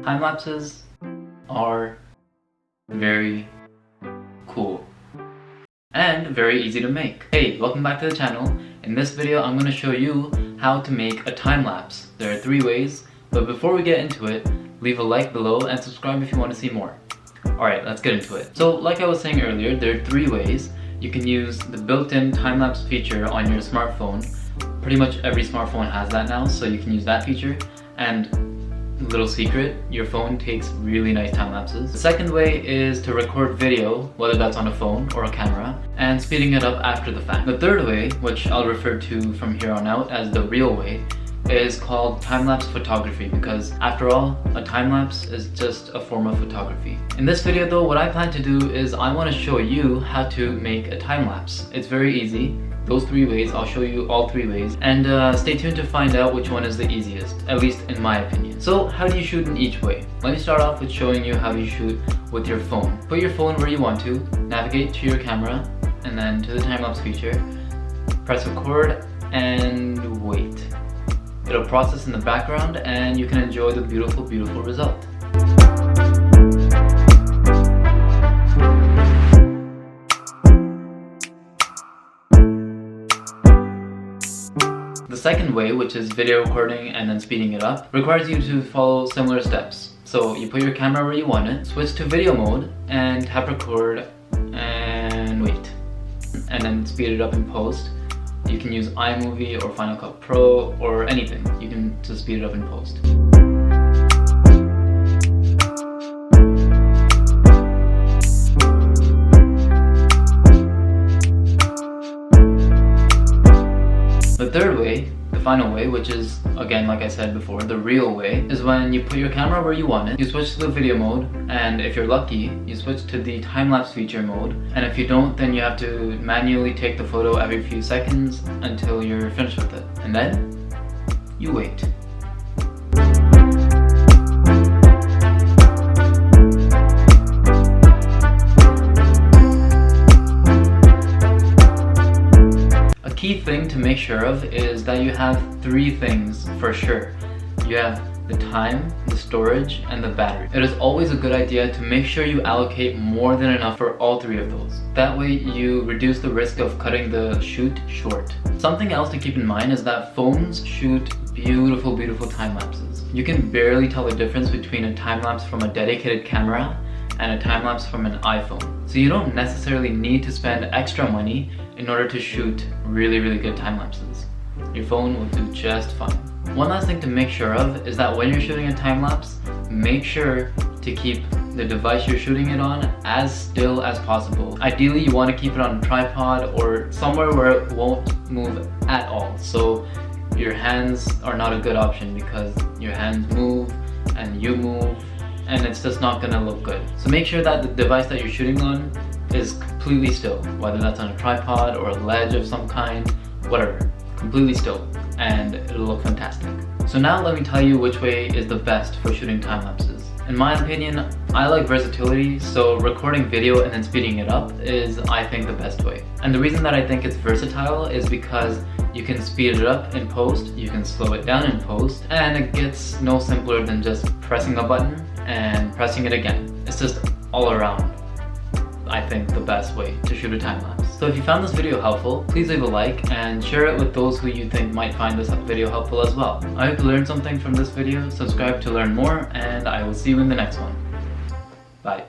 Time lapses are very cool and very easy to make. Hey, welcome back to the channel. In this video, I'm going to show you how to make a time lapse. There are 3 ways, but before we get into it, leave a like below and subscribe if you want to see more. Alright, let's get into it. So like I was saying earlier, there are 3 ways. You can use the built-in time-lapse feature on your smartphone. Pretty much every smartphone has that now, so you can use that feature. And little secret, your phone takes really nice time lapses. The second way is to record video, whether that's on a phone or a camera, and speeding it up after the fact. The third way, which I'll refer to from here on out as the real way, is called time-lapse photography, because after all, a time-lapse is just a form of photography. In this video though, what I plan to do is I want to show you how to make a time-lapse. It's very easy. Those 3 ways, I'll show you all 3 ways, and stay tuned to find out which one is the easiest, at least in my opinion. So how do you shoot in each way? Let me start off with showing you how you shoot with your phone. Put your phone where you want to, navigate to your camera, and then to the time-lapse feature, press record, and wait. It'll process in the background and you can enjoy the beautiful, beautiful result. The second way, which is video recording and then speeding it up, requires you to follow similar steps. So you put your camera where you want it, switch to video mode, and tap record and wait. And then speed it up in post. You can use iMovie or Final Cut Pro or anything. You can just speed it up in post. The third way, the final way, which is, again, like I said before, the real way, is when you put your camera where you want it, you switch to the video mode, and if you're lucky, you switch to the time-lapse feature mode, and if you don't, then you have to manually take the photo every few seconds until you're finished with it. And then, you wait. Key thing to make sure of is that you have 3 things for sure. You have the time, the storage, and the battery. It is always a good idea to make sure you allocate more than enough for all 3 of those. That way you reduce the risk of cutting the shoot short. Something else to keep in mind is that phones shoot beautiful, beautiful time lapses. You can barely tell the difference between a time lapse from a dedicated camera and a time lapse from an iPhone. So you don't necessarily need to spend extra money in order to shoot really, really good time lapses. Your phone will do just fine. One last thing to make sure of is that when you're shooting a time lapse, make sure to keep the device you're shooting it on as still as possible. Ideally, you want to keep it on a tripod or somewhere where it won't move at all. So your hands are not a good option because your hands move and you move, and it's just not gonna look good. So make sure that the device that you're shooting on is completely still, whether that's on a tripod or a ledge of some kind, whatever, completely still, and it'll look fantastic. So now let me tell you which way is the best for shooting time lapses. In my opinion, I like versatility, so recording video and then speeding it up is, I think, the best way. And the reason that I think it's versatile is because you can speed it up in post, you can slow it down in post, and it gets no simpler than just pressing a button and pressing it again. It's just all around, I think, the best way to shoot a time-lapse. So if you found this video helpful, please leave a like and share it with those who you think might find this video helpful as well. I hope you learned something from this video. Subscribe to learn more, and I will see you in the next one. Bye.